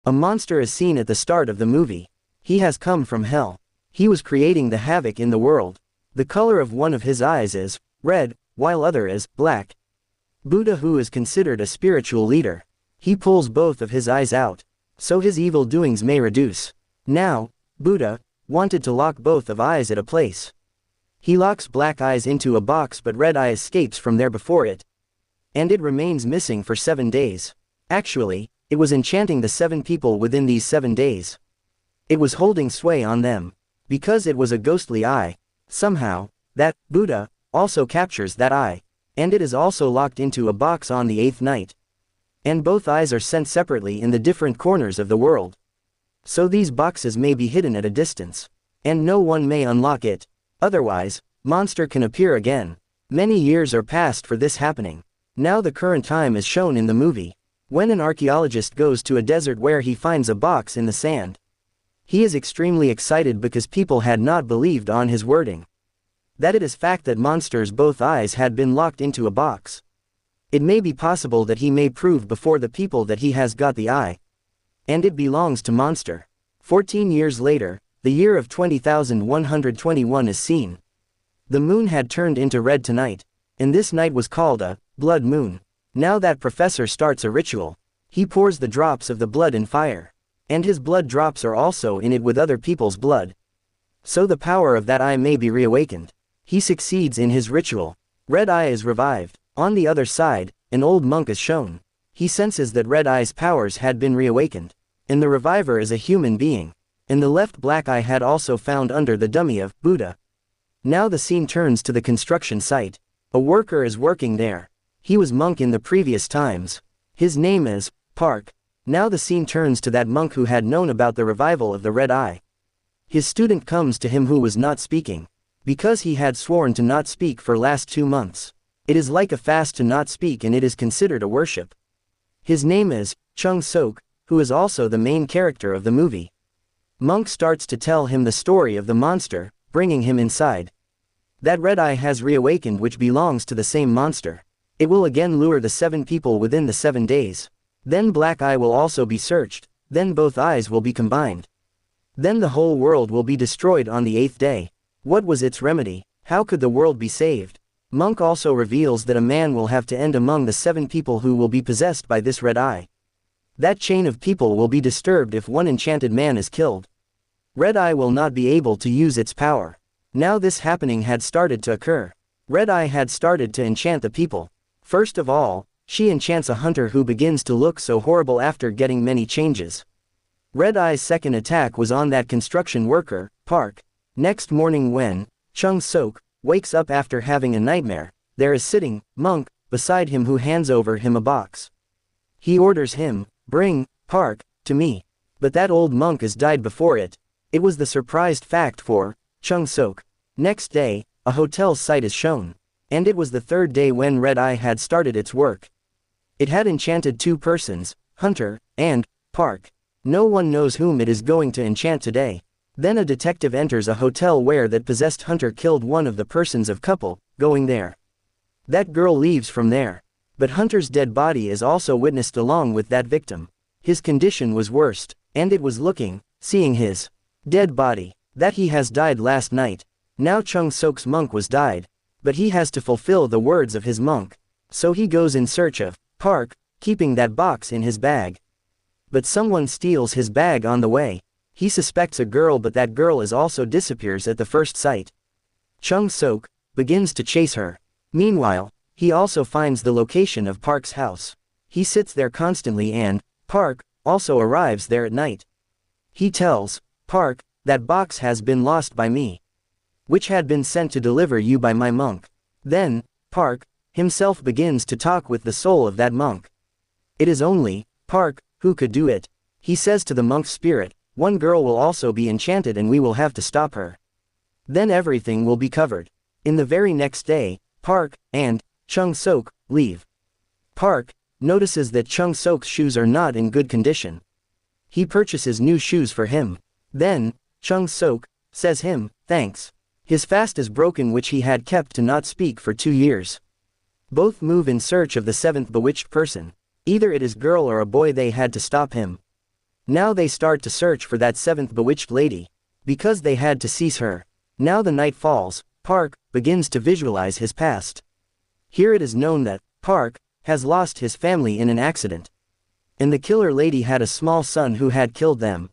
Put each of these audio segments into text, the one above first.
A monster is seen at the start of the movie. He has come from hell. He was creating the havoc in the world. The color of one of his eyes is red, while other is black. Buddha, who is considered a spiritual leader, he pulls both of his eyes out, so his evil doings may reduce. Now, Buddha wanted to lock both of eyes at a place. He locks black eyes into a box, but red eye escapes from there before it. And it remains missing for 7 days. Actually, it was enchanting the 7 people within these 7 days. It was holding sway on them. Because it was a ghostly eye, somehow, that Buddha also captures that eye. And it is also locked into a box on the 8th night. And both eyes are sent separately in the different corners of the world. So these boxes may be hidden at a distance. And no one may unlock it. Otherwise, monster can appear again. Many years are past for this happening. Now the current time is shown in the movie. When an archaeologist goes to a desert where he finds a box in the sand. He is extremely excited because people had not believed on his wording. That it is fact that monster's both eyes had been locked into a box. It may be possible that he may prove before the people that he has got the eye. And it belongs to monster. 14 years later, the year of 20,121 is seen. The moon had turned into red tonight, and this night was called a blood moon. Now that professor starts a ritual. He pours the drops of the blood in fire. And his blood drops are also in it with other people's blood. So the power of that eye may be reawakened. He succeeds in his ritual. Red eye is revived. On the other side, an old monk is shown. He senses that red eye's powers had been reawakened. And the reviver is a human being. And the left black eye had also found under the dummy of Buddha. Now the scene turns to the construction site. A worker is working there. He was monk in the previous times. His name is Park. Now the scene turns to that monk who had known about the revival of the red eye. His student comes to him who was not speaking. Because he had sworn to not speak for last 2 months. It is like a fast to not speak, and it is considered a worship. His name is Chung Sok, who is also the main character of the movie. Monk starts to tell him the story of the monster, bringing him inside. That red eye has reawakened, which belongs to the same monster. It will again lure the 7 people within the 7 days. Then black eye will also be searched, then both eyes will be combined. Then the whole world will be destroyed on the 8th day. What was its remedy? How could the world be saved? Monk also reveals that a man will have to end among the 7 people who will be possessed by this red eye. That chain of people will be disturbed if one enchanted man is killed. Red eye will not be able to use its power. Now this happening had started to occur. Red eye had started to enchant the people. First of all, she enchants a hunter who begins to look so horrible after getting many changes. Red eye's second attack was on that construction worker, Park. Next morning when Chung Sok wakes up after having a nightmare, there is sitting monk beside him who hands over him a box. He orders him, "Bring Park to me." But that old monk has died before it. It was the surprised fact for Chung Sok. Next day, a hotel site is shown. And it was the 3rd day when Red Eye had started its work. It had enchanted 2 persons, Hunter and Park. No one knows whom it is going to enchant today. Then a detective enters a hotel where that possessed hunter killed one of the persons of couple, going there. That girl leaves from there. But Hunter's dead body is also witnessed along with that victim. His condition was worst, and it was seeing his dead body, that he has died last night. Now Chung Sok's monk was died. But he has to fulfill the words of his monk. So he goes in search of Park, keeping that box in his bag. But someone steals his bag on the way. He suspects a girl, but that girl is also disappears at the first sight. Chung Sok begins to chase her. Meanwhile, he also finds the location of Park's house. He sits there constantly, and Park also arrives there at night. He tells Park, "That box has been lost by me, which had been sent to deliver you by my monk." Then Park himself begins to talk with the soul of that monk. It is only Park who could do it. He says to the monk's spirit, "One girl will also be enchanted and we will have to stop her. Then everything will be covered." In the very next day, Park and Chung Sok leave. Park notices that Chung Sok's shoes are not in good condition. He purchases new shoes for him. Then Chung Sok says him, "Thanks." His fast is broken, which he had kept to not speak for 2 years. Both move in search of the 7th bewitched person. Either it is girl or a boy, they had to stop him. Now they start to search for that seventh bewitched lady. Because they had to seize her. Now the night falls, Park begins to visualize his past. Here it is known that Park has lost his family in an accident. And the killer lady had a small son who had killed them.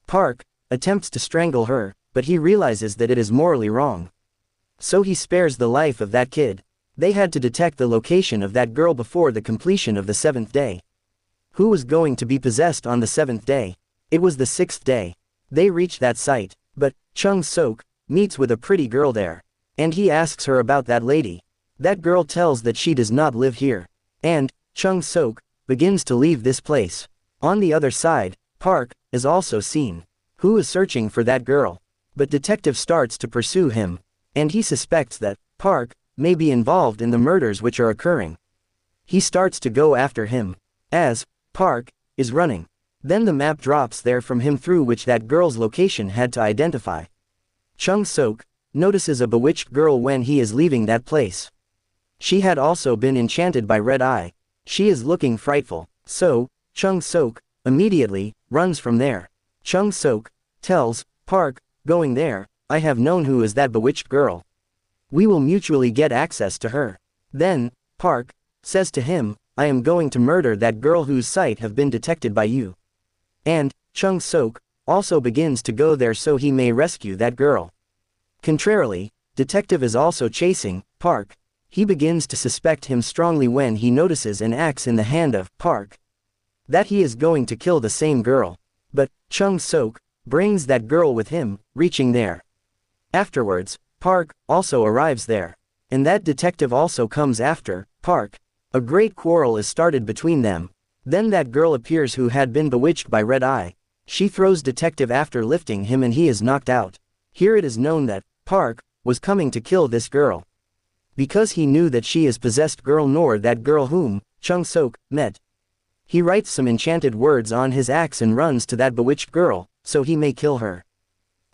Park attempts to strangle her, but he realizes that it is morally wrong. So he spares the life of that kid. They had to detect the location of that girl before the completion of the 7th day. Who was going to be possessed on the 7th day? It was the 6th day. They reach that site, but Chung Sok meets with a pretty girl there. And he asks her about that lady. That girl tells that she does not live here. And Chung Sok begins to leave this place. On the other side, Park is also seen. Who is searching for that girl? But detective starts to pursue him. And he suspects that Park may be involved in the murders which are occurring. He starts to go after him. As Park is running, then the map drops there from him through which that girl's location had to identify. Chung Sok notices a bewitched girl when he is leaving that place. She had also been enchanted by Red Eye. She is looking frightful, so Chung Sok immediately runs from there. Chung Sok tells Park, going there, I have known who is that bewitched girl. We will mutually get access to her. Then Park says to him, I am going to murder that girl whose sight have been detected by you. And Chung Sok also begins to go there so he may rescue that girl. Contrarily, detective is also chasing Park. He begins to suspect him strongly when he notices an axe in the hand of Park. That he is going to kill the same girl. But Chung Sok brings that girl with him, reaching there. Afterwards, Park also arrives there. And that detective also comes after Park. A great quarrel is started between them. Then that girl appears who had been bewitched by Red Eye. She throws detective after lifting him and he is knocked out. Here it is known that Park was coming to kill this girl. Because he knew that she is possessed girl nor that girl whom Chung Sok met. He writes some enchanted words on his axe and runs to that bewitched girl, so he may kill her.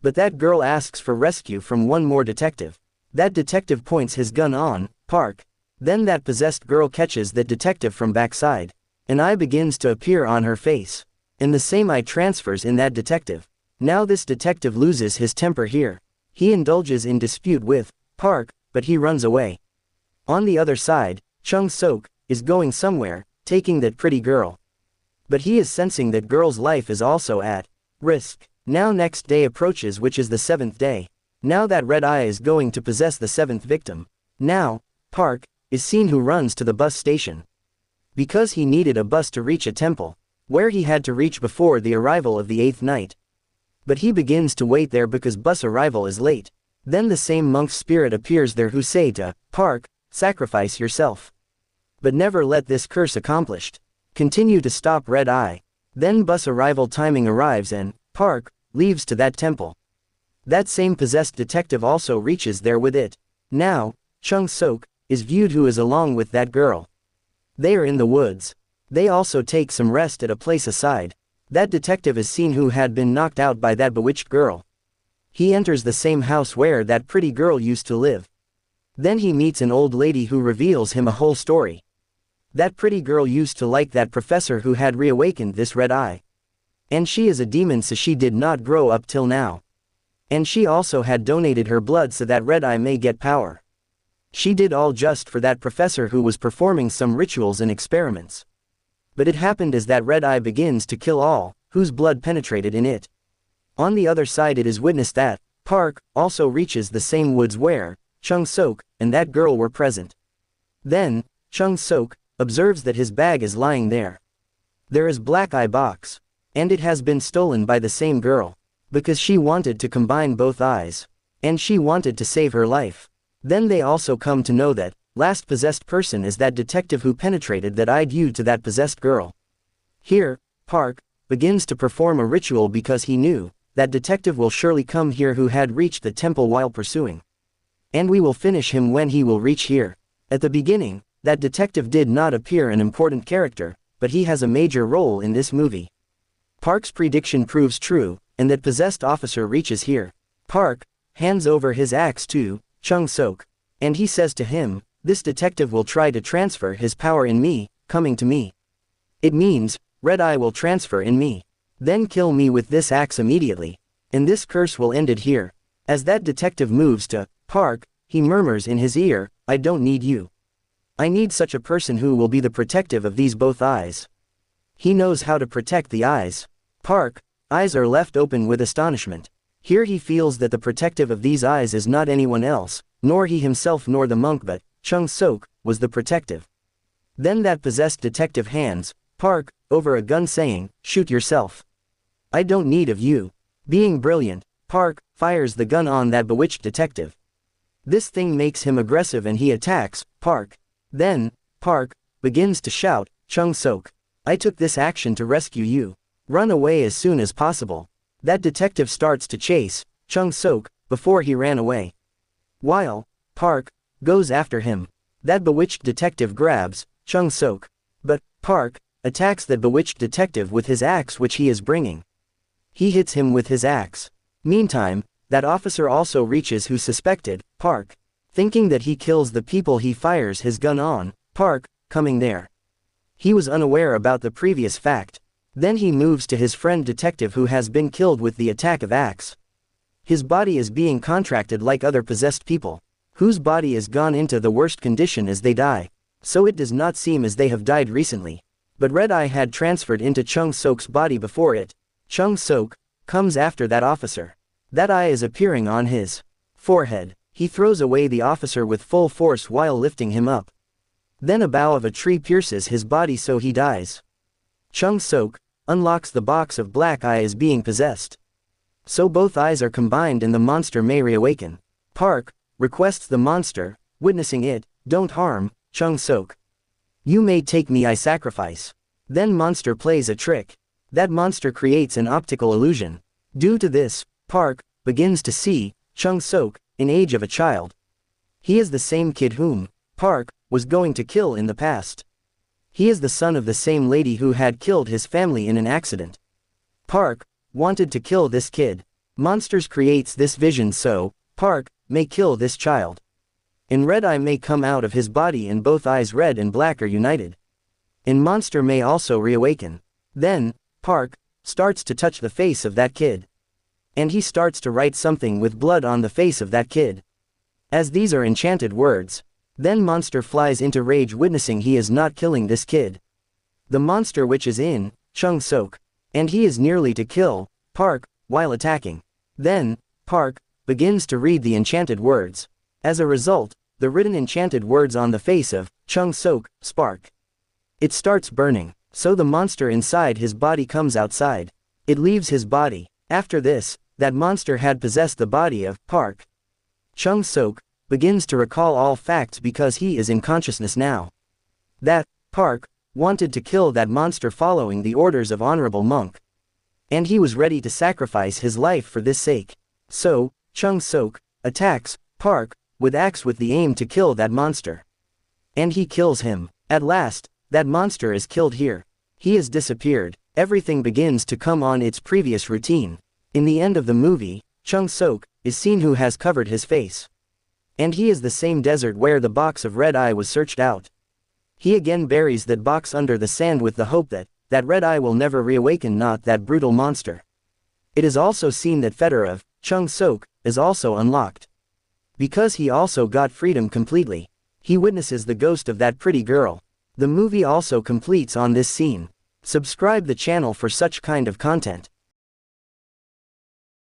But that girl asks for rescue from one more detective. That detective points his gun on Park. Then that possessed girl catches that detective from backside. An eye begins to appear on her face. And the same eye transfers in that detective. Now this detective loses his temper here. He indulges in dispute with Park, but he runs away. On the other side, Chung Sok is going somewhere, taking that pretty girl. But he is sensing that girl's life is also at risk. Now next day approaches, which is the 7th day. Now that Red Eye is going to possess the 7th victim. Now, Park is seen who runs to the bus station. Because he needed a bus to reach a temple, where he had to reach before the arrival of the 8th night. But he begins to wait there because bus arrival is late. Then the same monk's spirit appears there who say to Park, sacrifice yourself. But never let this curse accomplished. Continue to stop Red Eye. Then bus arrival timing arrives and Park leaves to that temple. That same possessed detective also reaches there with it. Now, Chung Sok is viewed who is along with that girl. They are in the woods. They also take some rest at a place aside. That detective is seen who had been knocked out by that bewitched girl. He enters the same house where that pretty girl used to live. Then he meets an old lady who reveals him a whole story. That pretty girl used to like that professor who had reawakened this Red Eye. And she is a demon, so she did not grow up till now. And she also had donated her blood so that Red Eye may get power. She did all just for that professor who was performing some rituals and experiments. But it happened as that Red Eye begins to kill all whose blood penetrated in it. On the other side it is witnessed that Park also reaches the same woods where Chung Sok and that girl were present. Then Chung Sok observes that his bag is lying there. There is Black Eye box. And it has been stolen by the same girl. Because she wanted to combine both eyes. And she wanted to save her life. Then they also come to know that last possessed person is that detective who penetrated that eye due to that possessed girl. Here, Park begins to perform a ritual because he knew that detective will surely come here who had reached the temple while pursuing. And we will finish him when he will reach here. At the beginning, that detective did not appear an important character, but he has a major role in this movie. Park's prediction proves true, and that possessed officer reaches here. Park hands over his axe to Chung Sok, and he says to him, this detective will try to transfer his power in me, coming to me. It means, Red Eye will transfer in me. Then kill me with this axe immediately. And this curse will end it here. As that detective moves to Park, he murmurs in his ear, I don't need you. I need such a person who will be the protective of these both eyes. He knows how to protect the eyes. Park, eyes are left open with astonishment. Here he feels that the protective of these eyes is not anyone else, nor he himself nor the monk but Chung Sok was the protective. Then that possessed detective hands Park over a gun saying, shoot yourself. I don't need of you. Being brilliant, Park fires the gun on that bewitched detective. This thing makes him aggressive and he attacks Park. Then, Park begins to shout, Chung Sok, I took this action to rescue you. Run away as soon as possible. That detective starts to chase Chung Sok before he ran away. While Park goes after him, that bewitched detective grabs Chung Sok. But Park attacks that bewitched detective with his axe which he is bringing. He hits him with his axe. Meantime, that officer also reaches who suspected Park. Thinking that he kills the people he fires his gun on, Park, coming there. He was unaware about the previous fact. Then he moves to his friend detective who has been killed with the attack of axe. His body is being contracted like other possessed people, whose body is gone into the worst condition as they die. So it does not seem as they have died recently. But Red Eye had transferred into Chung Sok's body before it. Chung Sok comes after that officer. That eye is appearing on his forehead. He throws away the officer with full force while lifting him up. Then a bough of a tree pierces his body so he dies. Chung Sok unlocks the box of Black Eye as being possessed. So both eyes are combined and the monster may reawaken. Park requests the monster, witnessing it, don't harm Chung Sok. You may take me, I sacrifice. Then monster plays a trick. That monster creates an optical illusion. Due to this, Park begins to see Chung Sok in age of a child. He is the same kid whom Park was going to kill in the past. He is the son of the same lady who had killed his family in an accident. Park wanted to kill this kid. Monsters creates this vision so Park may kill this child. And Red Eye may come out of his body and both eyes red and black are united. And monster may also reawaken. Then, Park starts to touch the face of that kid. And he starts to write something with blood on the face of that kid. As these are enchanted words. Then monster flies into rage witnessing he is not killing this kid. The monster which is in Chung Sok. And he is nearly to kill Park while attacking. Then, Park begins to read the enchanted words. As a result, the written enchanted words on the face of Chung Sok spark. It starts burning. So the monster inside his body comes outside. It leaves his body. After this, that monster had possessed the body of Park. Chung Sok begins to recall all facts because he is in consciousness now. That Park wanted to kill that monster following the orders of Honorable Monk. And he was ready to sacrifice his life for this sake. So, Chung Sok attacks Park with axe with the aim to kill that monster. And he kills him. At last, that monster is killed here. He has disappeared. Everything begins to come on its previous routine. In the end of the movie, Chung Sok is seen who has covered his face. And he is the same desert where the box of Red Eye was searched out. He again buries that box under the sand with the hope that Red Eye will never reawaken, not that brutal monster. It is also seen that fetter of Chung Sok is also unlocked. Because he also got freedom completely. He witnesses the ghost of that pretty girl. The movie also completes on this scene. Subscribe the channel for such kind of content.